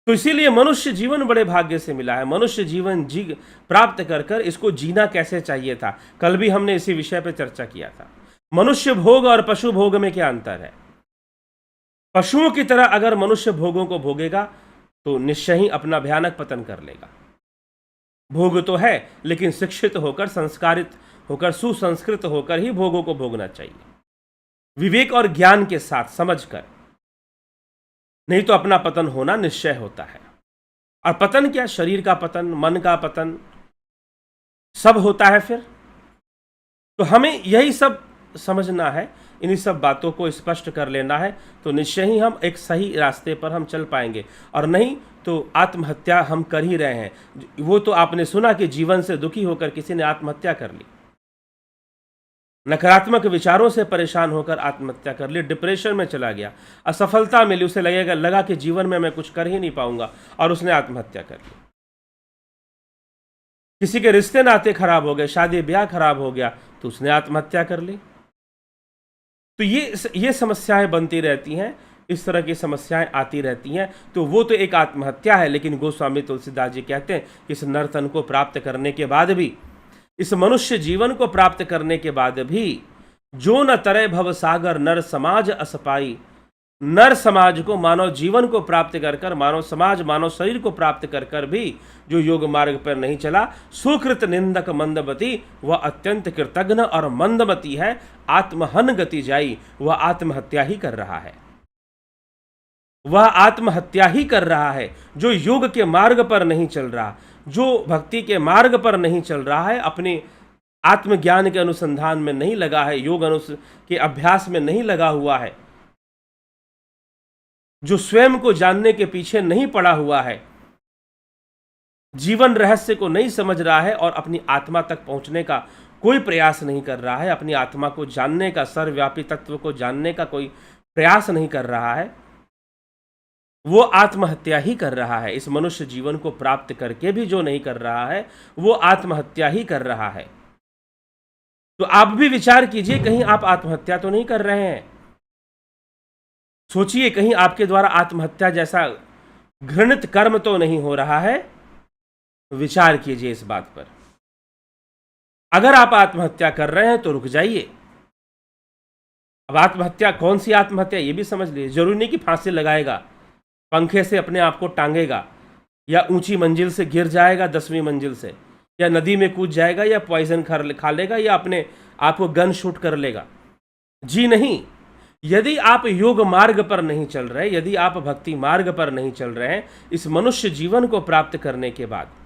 तो इसीलिए मनुष्य जीवन बड़े भाग्य से मिला है। मनुष्य जीवन प्राप्त कर इसको जीना कैसे चाहिए था, कल भी हमने इसी विषय पर चर्चा किया था। मनुष्य भोग और पशु भोग में क्या अंतर है? पशुओं की तरह अगर मनुष्य भोगों को भोगेगा तो निश्चय ही अपना भयानक पतन कर लेगा। भोग तो है, लेकिन शिक्षित होकर, संस्कारित होकर, सुसंस्कृत होकर ही भोगों को भोगना चाहिए, विवेक और ज्ञान के साथ समझकर। नहीं तो अपना पतन होना निश्चय होता है। और पतन क्या? शरीर का पतन, मन का पतन, सब होता है फिर। तो हमें यही सब समझना है, इन्हीं सब बातों को स्पष्ट कर लेना है, तो निश्चय ही हम एक सही रास्ते पर हम चल पाएंगे। और नहीं तो आत्महत्या हम कर ही रहे हैं। वो तो आपने सुना कि जीवन से दुखी होकर किसी ने आत्महत्या कर ली, नकारात्मक विचारों से परेशान होकर आत्महत्या कर ली, डिप्रेशन में चला गया, असफलता मिली, उसे लगा कि जीवन में मैं कुछ कर ही नहीं पाऊंगा, और उसने आत्महत्या कर ली। किसी के रिश्ते नाते खराब हो गए, शादी ब्याह खराब हो गया, तो उसने आत्महत्या कर ली। तो ये समस्याएं बनती रहती हैं, इस तरह की समस्याएं आती रहती हैं। तो वो तो एक आत्महत्या है, लेकिन गोस्वामी तुलसीदास जी कहते हैं कि इस नर्तन को प्राप्त करने के बाद भी, इस मनुष्य जीवन को प्राप्त करने के बाद भी, जो न तरे भव सागर नर समाज असपाई, नर समाज को, मानव जीवन को प्राप्त कर कर, मानव समाज, मानव शरीर को प्राप्त कर कर भी जो योग मार्ग पर नहीं चला, सुकृत निंदक मंदमती, वह अत्यंत कृतघ्न और मंदमती है, आत्महन गति जाई, वह आत्महत्या ही कर रहा है। वह आत्महत्या ही कर रहा है जो योग के मार्ग पर नहीं चल रहा, जो भक्ति के मार्ग पर नहीं चल रहा है, अपने आत्मज्ञान के अनुसंधान में नहीं लगा है, योग के अभ्यास में नहीं लगा हुआ है, जो स्वयं को जानने के पीछे नहीं पड़ा हुआ है, जीवन रहस्य को नहीं समझ रहा है और अपनी आत्मा तक पहुंचने का कोई प्रयास नहीं कर रहा है, अपनी आत्मा को जानने का, सर्वव्यापी तत्व को जानने का कोई प्रयास नहीं कर रहा है, वो आत्महत्या ही कर रहा है। इस मनुष्य जीवन को प्राप्त करके भी जो नहीं कर रहा है, वो आत्महत्या ही कर रहा है। तो आप भी विचार कीजिए, कहीं आप आत्महत्या तो नहीं कर रहे हैं। सोचिए, कहीं आपके द्वारा आत्महत्या जैसा घृणित कर्म तो नहीं हो रहा है। विचार कीजिए इस बात पर। अगर आप आत्महत्या कर रहे हैं तो रुक जाइए। अब आत्महत्या, कौन सी आत्महत्या, ये भी समझ लीजिए। जरूरी नहीं कि फांसी लगाएगा, पंखे से अपने आप को टांगेगा, या ऊंची मंजिल से गिर जाएगा 10वीं मंजिल से, या नदी में कूद जाएगा, या पॉइजन खा लेगा, या अपने आप को गन शूट कर लेगा। जी नहीं। यदि आप योग मार्ग पर नहीं चल रहे, यदि आप भक्ति मार्ग पर नहीं चल रहे हैं, इस मनुष्य जीवन को प्राप्त करने के बाद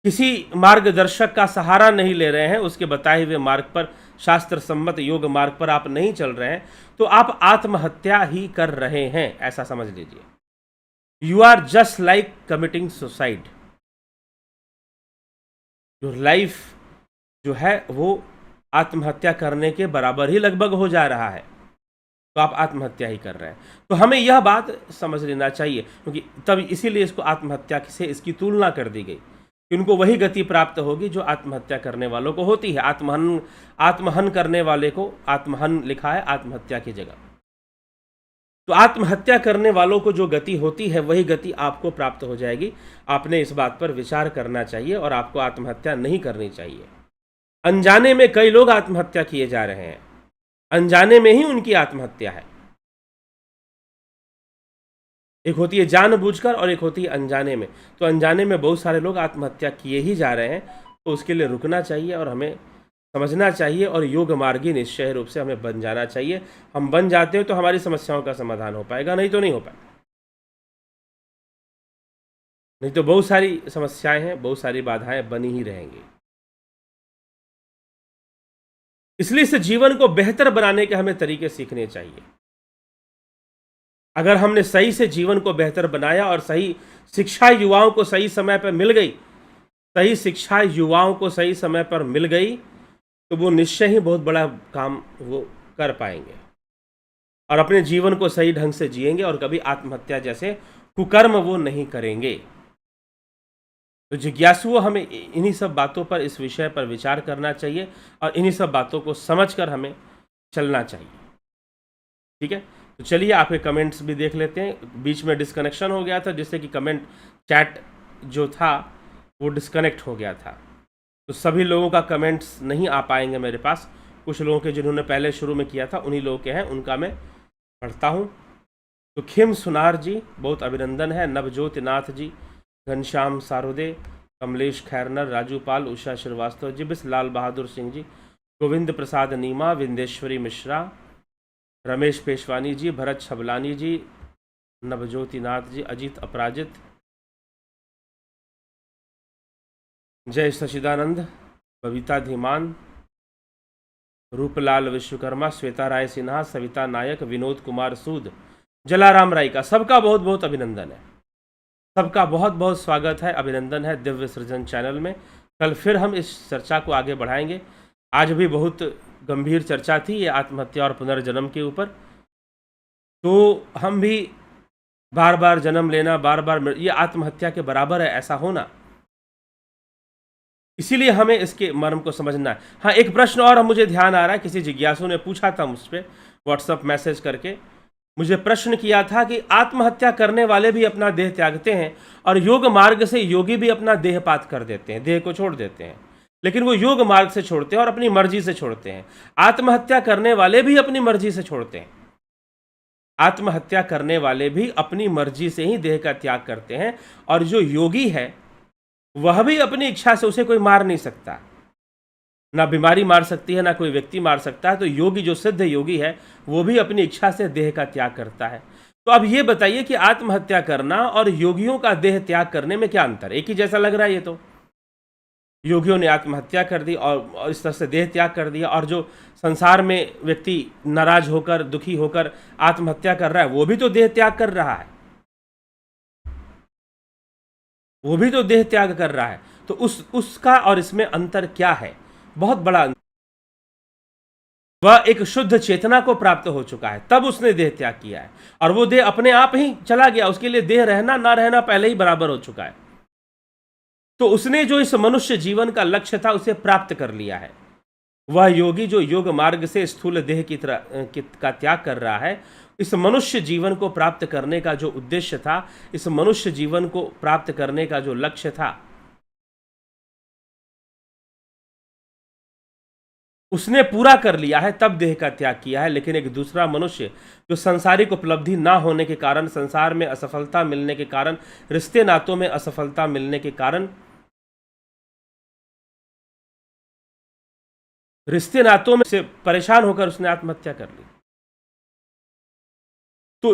किसी मार्गदर्शक का सहारा नहीं ले रहे हैं, उसके बताए हुए मार्ग पर, शास्त्र सम्मत योग मार्ग पर आप नहीं चल रहे हैं, तो आप आत्महत्या ही कर रहे हैं, ऐसा समझ लीजिए। You are just like committing suicide. Your life जो है वो आत्महत्या करने के बराबर ही लगभग हो जा रहा है, तो आप आत्महत्या ही कर रहे हैं। तो हमें यह बात समझ लेना चाहिए, क्योंकि तब इसीलिए इसको आत्महत्या से इसकी तुलना कर दी गई कि उनको वही गति प्राप्त होगी जो आत्महत्या करने वालों को होती है। आत्महन करने वाले को आत्महन लिखा है आत्महत्या की जगह। तो आत्महत्या करने वालों को जो गति होती है, वही गति आपको प्राप्त हो जाएगी। आपने इस बात पर विचार करना चाहिए और आपको आत्महत्या नहीं करनी चाहिए। अनजाने में कई लोग आत्महत्या किए जा रहे हैं, अनजाने में ही उनकी आत्महत्या है। एक होती है जानबूझकर और एक होती है अनजाने में। तो अनजाने में बहुत सारे लोग आत्महत्या किए ही जा रहे हैं, तो उसके लिए रुकना चाहिए और हमें समझना चाहिए और योग मार्गी निश्चय रूप से हमें बन जाना चाहिए। हम बन जाते हो तो हमारी समस्याओं का समाधान हो पाएगा, नहीं तो नहीं हो पाएगा। नहीं तो बहुत सारी समस्याएं हैं, बहुत सारी बाधाएं बनी ही रहेंगी। इसलिए इस जीवन को बेहतर बनाने के हमें तरीके सीखने चाहिए। अगर हमने सही से जीवन को बेहतर बनाया और सही शिक्षा युवाओं को सही समय पर मिल गई, सही शिक्षा युवाओं को सही समय पर मिल गई, तो वो निश्चय ही बहुत बड़ा काम वो कर पाएंगे और अपने जीवन को सही ढंग से जिएंगे और कभी आत्महत्या जैसे कुकर्म वो नहीं करेंगे। तो जिज्ञासुओं, हमें इन्हीं सब बातों पर, इस विषय पर विचार करना चाहिए और इन्हीं सब बातों को समझकर हमें चलना चाहिए। ठीक है, तो चलिए आपके कमेंट्स भी देख लेते हैं। बीच में डिस्कनेक्शन हो गया था, जिससे कि कमेंट चैट जो था वो डिस्कनेक्ट हो गया था, तो सभी लोगों का कमेंट्स नहीं आ पाएंगे मेरे पास। कुछ लोगों के जिन्होंने पहले शुरू में किया था उन्हीं लोगों के हैं, उनका मैं पढ़ता हूँ। तो खिम सुनार जी, बहुत अभिनंदन है। नवज्योति नाथ जी, घनश्याम सारोदे, कमलेश खैरनर, राजू पाल, उषा श्रीवास्तव जी, बिस लाल बहादुर सिंह जी, गोविंद प्रसाद नीमा, विंदेश्वरी मिश्रा, रमेश पेशवानी जी, भरत छबलानी जी, नवज्योति नाथ जी, अजीत अपराजित, जय सचिदानंद, बबीता धीमान, रूपलाल विश्वकर्मा, श्वेता राय सिन्हा, सविता नायक, विनोद कुमार सूद, जलाराम राय का सबका बहुत बहुत अभिनंदन है। सबका बहुत बहुत स्वागत है, अभिनंदन है दिव्य सृजन चैनल में। कल फिर हम इस चर्चा को आगे बढ़ाएंगे। आज भी बहुत गंभीर चर्चा थी ये आत्महत्या और पुनर्जन्म के ऊपर। तो हम भी बार बार जन्म लेना, बार बार ये आत्महत्या के बराबर है ऐसा होना, इसीलिए हमें इसके मर्म को समझना है। हाँ, एक प्रश्न और मुझे ध्यान आ रहा है, किसी जिज्ञासु ने पूछा था मुझ पर व्हाट्सएप मैसेज करके, मुझे प्रश्न किया था कि आत्महत्या करने वाले भी अपना देह त्यागते हैं और योग मार्ग से योगी भी अपना देहपात कर देते हैं, देह को छोड़ देते हैं, लेकिन वो योग मार्ग से छोड़ते हैं और अपनी मर्जी से छोड़ते हैं। आत्महत्या करने वाले भी अपनी मर्जी से छोड़ते हैं, आत्महत्या करने वाले भी अपनी मर्जी से ही देह का त्याग करते हैं, और जो योगी है वह भी अपनी इच्छा से, उसे कोई मार नहीं सकता, ना बीमारी मार सकती है, ना कोई व्यक्ति मार सकता है। तो योगी, जो सिद्ध योगी है, वो भी अपनी इच्छा से देह का त्याग करता है। तो अब ये बताइए कि आत्महत्या करना और योगियों का देह त्याग करने में क्या अंतर? एक ही जैसा लग रहा है ये तो। योगियों ने आत्महत्या कर दी और इस तरह से देह त्याग कर दिया, और जो संसार में व्यक्ति नाराज होकर, दुखी होकर आत्महत्या कर रहा है, वो भी तो देह त्याग कर रहा है, वो भी तो देह त्याग कर रहा है। तो उसका और इसमें अंतर क्या है? बहुत बड़ा अंतर। वह एक शुद्ध चेतना को प्राप्त हो चुका है, तब उसने देह त्याग किया है, और वो देह अपने आप ही चला गया, उसके लिए देह रहना ना रहना पहले ही बराबर हो चुका है। तो उसने जो इस मनुष्य जीवन का लक्ष्य था उसे प्राप्त कर लिया है। वह योगी जो योग मार्ग से स्थूल देह की तरह का त्याग कर रहा है, इस मनुष्य जीवन को प्राप्त करने का जो उद्देश्य था, इस मनुष्य जीवन को प्राप्त करने का जो लक्ष्य था, उसने पूरा कर लिया है, तब देह का त्याग किया है। लेकिन एक दूसरा मनुष्य जो संसारिक उपलब्धि ना होने के कारण, संसार में असफलता मिलने के कारण, रिश्ते नातों में असफलता मिलने के कारण, रिश्ते नातों में से परेशान होकर उसने आत्महत्या कर ली। तो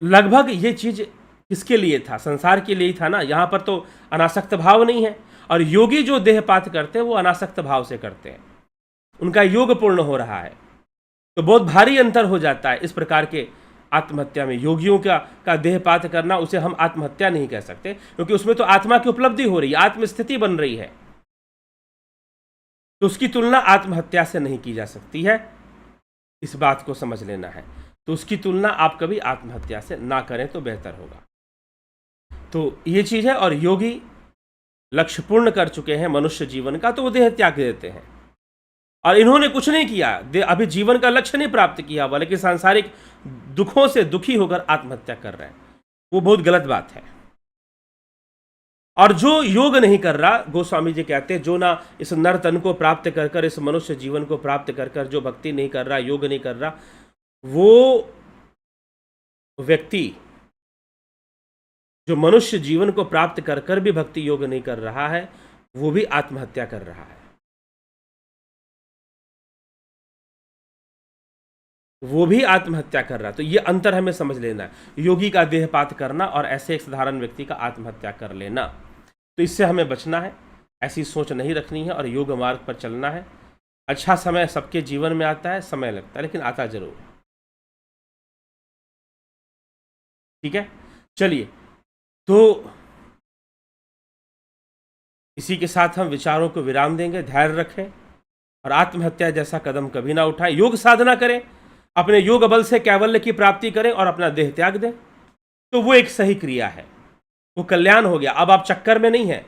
लगभग ये चीज किसके लिए था? संसार के लिए ही था ना। यहां पर तो अनासक्त भाव नहीं है, और योगी जो देहपात करते हैं वो अनासक्त भाव से करते हैं, उनका योग पूर्ण हो रहा है। तो बहुत भारी अंतर हो जाता है इस प्रकार के आत्महत्या में। योगियों का देहपात करना, उसे हम आत्महत्या नहीं कह सकते, क्योंकि उसमें तो आत्मा की उपलब्धि हो रही है, आत्मस्थिति बन रही है, तो उसकी तुलना आत्महत्या से नहीं की जा सकती है। इस बात को समझ लेना है। तो उसकी तुलना आप कभी आत्महत्या से ना करें तो बेहतर होगा। तो ये चीज है। और योगी लक्ष्य पूर्ण कर चुके हैं मनुष्य जीवन का, तो वो देह त्याग देते हैं। और इन्होंने कुछ नहीं किया, अभी जीवन का लक्ष्य नहीं प्राप्त किया, बल्कि सांसारिक दुखों से दुखी होकर आत्महत्या कर रहे हैं। वो बहुत गलत बात है। और जो योग नहीं कर रहा, गोस्वामी जी कहते हैं, जो ना इस नर तन को प्राप्त कर कर, इस मनुष्य जीवन को प्राप्त कर कर जो भक्ति नहीं कर रहा, योग नहीं कर रहा, वो व्यक्ति जो मनुष्य जीवन को प्राप्त कर कर भी भक्ति योग नहीं कर रहा है, वो भी आत्महत्या कर रहा है, वो भी आत्महत्या कर रहा है। तो ये अंतर हमें समझ लेना है, योगी का देहपात करना और ऐसे एक साधारण व्यक्ति का आत्महत्या कर लेना। तो इससे हमें बचना है, ऐसी सोच नहीं रखनी है और योग मार्ग पर चलना है। अच्छा समय सबके जीवन में आता है, समय लगता है, लेकिन आता जरूर है। ठीक है, चलिए। तो इसी के साथ हम विचारों को विराम देंगे। धैर्य रखें और आत्महत्या जैसा कदम कभी ना उठाएं। योग साधना करें, अपने योग बल से कैवल्य की प्राप्ति करें और अपना देह त्याग दें, तो वो एक सही क्रिया है, वो कल्याण हो गया। अब आप चक्कर में नहीं है,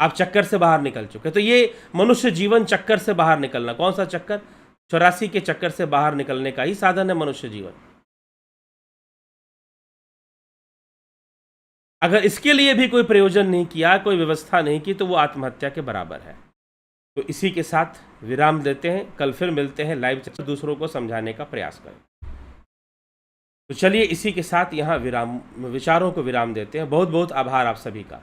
आप चक्कर से बाहर निकल चुके। तो ये मनुष्य जीवन चक्कर से बाहर निकलना, कौन सा चक्कर? 84 के चक्कर से बाहर निकलने का ही साधन है मनुष्य जीवन। अगर इसके लिए भी कोई प्रयोजन नहीं किया, कोई व्यवस्था नहीं की, तो वो आत्महत्या के बराबर है। तो इसी के साथ विराम देते हैं। कल फिर मिलते हैं लाइव चर्चा, दूसरों को समझाने का प्रयास करें। तो चलिए इसी के साथ यहाँ विचारों को विराम देते हैं। बहुत बहुत आभार आप सभी का।